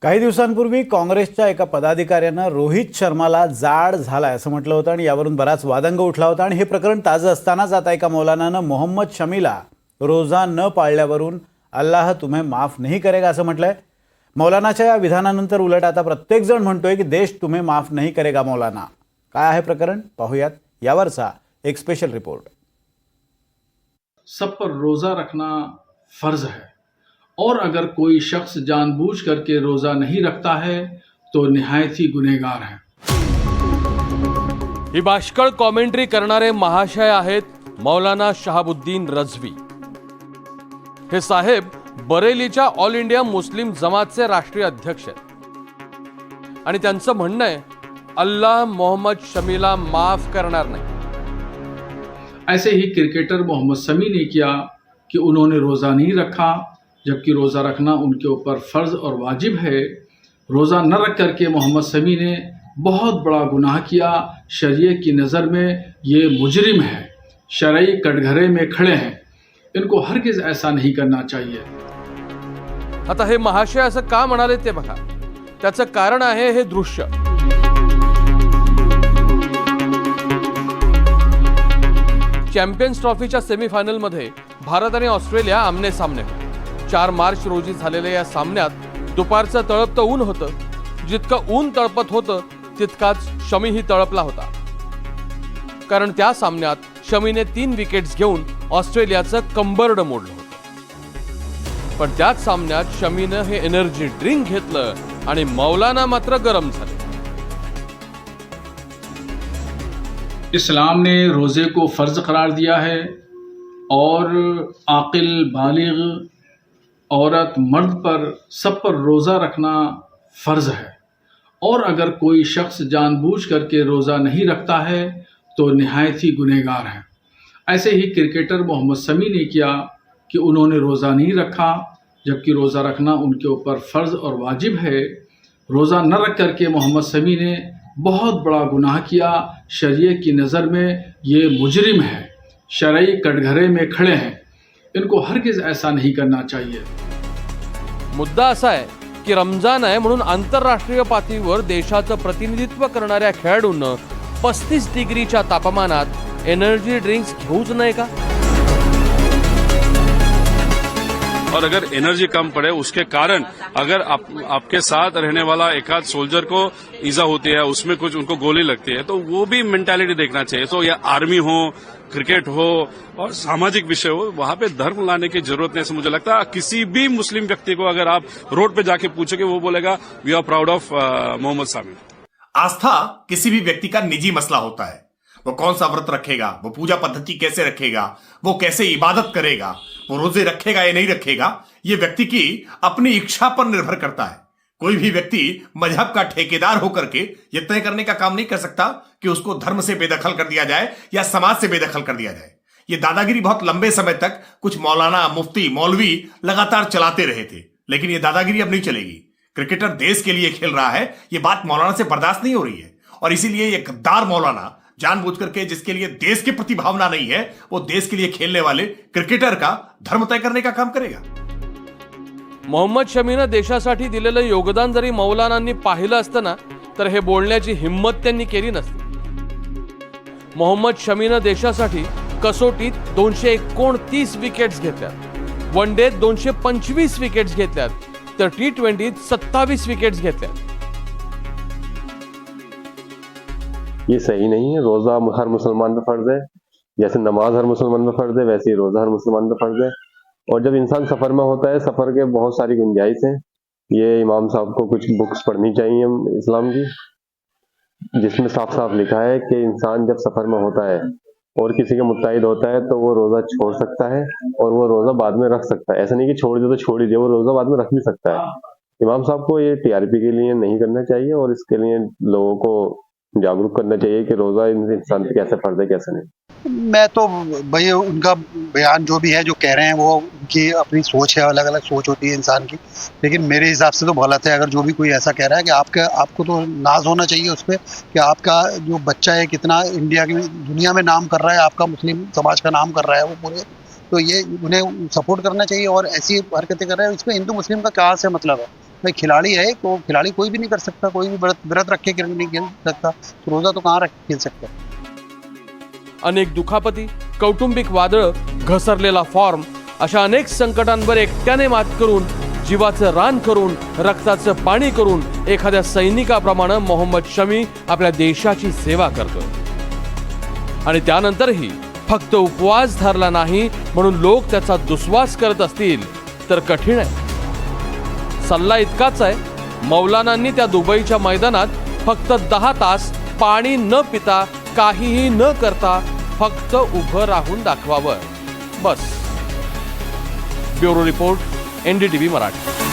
काही दिवसांपूर्वी काँग्रेसच्या एका पदाधिकाऱ्यानं रोहित शर्माला जाड झालाय असं म्हटलं होतं आणि यावरून बराच वादंग उठला होता। आणि हे प्रकरण ताजं असतानाच आता एका मौलानानं मोहम्मद शमीला रोजा न पाळल्यावरून अल्लाह तुम्हें माफ नहीं करेगा असं म्हटलंय। मौलानाच्या या विधानानंतर उलट आता प्रत्येक जण म्हणतोय की देश तुम्हें माफ नहीं करेगा मौलाना। काय आहे प्रकरण पाहूयात यावरचा एक स्पेशल रिपोर्ट। सब पर रोजा रखना फर्ज है और अगर कोई शख्स जानबूझ करके रोजा नहीं रखता है तो निहायत ही गुनहगार है। ही बाष्कळ कॉमेंट्री करणारे महाशय आहेत मौलाना शहाबुद्दीन रझवी। हे साहेब बरेलीच्या ऑल इंडिया मुस्लिम जमातचे राष्ट्रीय अध्यक्ष आहेत आणि त्यांचं म्हणणं आहे अल्लाह मोहम्मद शमीला माफ करणार नाही। ऐसे ही क्रिकेटर मोहम्मद शमी ने किया कि उन्होंने रोजा नहीं रखा, जबकि रोजा रखना उनके ऊपर फर्ज और वाजिब है। रोजा न रख करके मोहम्मद शमी ने बहुत बड़ा गुनाह किया। शरीयत की नज़र में ये मुजरिम है, शरई कटघरे में खड़े हैं। इनको हरगिज ऐसा नहीं करना चाहिए। आता हे महाशय असं का म्हणाले ते बघा। त्याचं कारण आहे हे दृश्य। चॅम्पियन्स ट्रॉफीच्या सेमीफायनल मध्ये भारत आणि ऑस्ट्रेलिया आमने सामने होते। 4 मार्च रोजी झालेल्या या सामन्यात दुपारचं तळपतं ऊन होतं। जितकं ऊन तळपत होतं तितकाच शमीही तळपला होता, कारण त्या सामन्यात शमीने 3 विकेट्स घेऊन ऑस्ट्रेलियाचं कंबरड मोडलं होतं। पण त्याच सामन्यात शमीनं हे एनर्जी ड्रिंक घेतलं आणि मौलाना मात्र गरम झाले। इस्लाम ने रोज़े को फ़र्ज करार दिया है और आकिल बालिग औरत मर्द पर सब पर रोज़ा रखना फ़र्ज है और अगर कोई शख्स जानबूझ करके रोज़ा नहीं रखता है तो निहायत ही गुनहगार है। ऐसे ही क्रिकेटर मोहम्मद शमी ने किया कि उन्होंने रोज़ा नहीं रखा, जबकि रोज़ा रखना उनके ऊपर फ़र्ज और वाजिब है। रोज़ा न रख करके मोहम्मद शमी ने बहुत बड़ा गुनाह किया। शरीयत की नज़र में ये मुजरिम है, शरई कटघरे में खड़े हैं। इनको हरगिज ऐसा नहीं करना चाहिए। मुद्दा असा आहे की रमजान आहे म्हणून आंतरराष्ट्रीय पातळीवर देशाचं प्रतिनिधित्व करणाऱ्या खेळाडूंना 35 डिग्रीच्या तापमानात एनर्जी ड्रिंक्स घेऊच नये का? और अगर एनर्जी कम पड़े उसके कारण अगर आपके साथ रहने वाला एक आध सोल्जर को ईजा होती है, उसमें कुछ उनको गोली लगती है, तो वो भी मेंटालिटी देखना चाहिए। तो या आर्मी हो, क्रिकेट हो और सामाजिक विषय हो, वहां पे धर्म लाने की जरूरत नहीं। मुझे लगता है किसी भी मुस्लिम व्यक्ति को अगर आप रोड पे जाके पूछोगे वो बोलेगा we are proud of Mohammed Shami. आस्था किसी भी व्यक्ति का निजी मसला होता है। वो कौन सा व्रत रखेगा, वो पूजा पद्धति कैसे रखेगा, वो कैसे इबादत करेगा, वो रोजे रखेगा या नहीं रखेगा, ये व्यक्ति की अपनी इच्छा पर निर्भर करता है। कोई भी व्यक्ति मजहब का ठेकेदार होकर के ये तय करने का काम नहीं कर सकता कि उसको धर्म से बेदखल कर दिया जाए या समाज से बेदखल कर दिया जाए। ये दादागिरी बहुत लंबे समय तक कुछ मौलाना, मुफ्ती, मौलवी लगातार चलाते रहे थे, लेकिन ये दादागिरी अब नहीं चलेगी। क्रिकेटर देश के लिए खेल रहा है, ये बात मौलाना से बर्दाश्त नहीं हो रही है और इसीलिए ये गद्दार मौलाना जानबूझ करके, जिसके लिए देश की प्रति भावना नहीं है, वो देश के लिए खेलने वाले क्रिकेटर का धर्म तय करने का काम करेगा। मोहम्मद शमीनं देशासाठी दिलेलं योगदान जरी मौलानांनी पाहिलं असतं ना, तर हे बोलण्याची हिम्मत त्यांनी केली नसती। मोहम्मद शमीनं देशासाठी कसोटीत 229 विकेट्स घेतल्यात, वन डेत 225 विकेट्स घेतल्यात, तर T20त 27 विकेट्स घेतल्यात। ये सही नहीं है। रोजा हर मुसलमान पे फर्ज है, जैसे नमाज हर मुसलमान पे फर्ज है वैसे ही रोजा हर मुसलमान पे फर्ज है। और जब इंसान सफर में होता है, सफर के बहुत सारी गुंजाइश है। ये इमाम साहब को कुछ बुक्स पढ़नी चाहिए इस्लाम की, जिसमें साफ साफ लिखा है कि इंसान जब सफर में होता है और किसी के मुत्ताहिद होता है तो वो रोजा छोड़ सकता है और वो रोजा बाद में रख सकता है। ऐसा नहीं कि छोड़ दे तो छोड़ दीजिए, वो रोजा बाद में रख भी सकता है। इमाम साहब को ये TRP के लिए नहीं करना चाहिए और इसके लिए लोगों को जागरूक करना चाहिए कि रोजा इंसान पे कैसे फर्ज है कैसे नहीं। मैं तो भाई उनका बयान जो भी है जो कह रहे हैं वो उनकी अपनी सोच है, अलग अलग सोच होती है इंसान की, लेकिन मेरे हिसाब से तो गलत है। अगर जो भी कोई ऐसा कह रहा है कि आपको तो नाज होना चाहिए उस पर कि आपका जो बच्चा है कितना इंडिया की दुनिया में नाम कर रहा है, आपका मुस्लिम समाज का नाम कर रहा है वो पूरे, तो ये उन्हें सपोर्ट करना चाहिए। और ऐसी हरकतें कर रहे हैं, इसमें हिंदू मुस्लिम का कहाँ से मतलब है? भाई खिलाड़ी है तो खिलाड़ी कोई भी नहीं कर सकता, कोई भी व्रत रख के नहीं खेल सकता, तो रोजा तो कहाँ रख के खेल सकता है। अनेक दुखापती, कौटुंबिक वादळ, घसरलेला फॉर्म अशा अनेक संकटांवर एकट्याने मात करून, जीवाचं रान करून, रक्ताचं पाणी करून एखाद्या सैनिकाप्रमाणे मोहम्मद शमी आपल्या देशाची सेवा करतो. आणि त्यानंतरही फक्त उपवास धरला नाही म्हणून लोक त्याचा दुस्वास करत असतील तर कठीण आहे. सल्ला इतकाच आहे, मौलानांनी त्या दुबईच्या मैदानात फक्त 10 तास पाणी न पिता, काहीही न करता फक्त उभं राहून दाखवावं, बस. Bureau report, NDTV Marathi.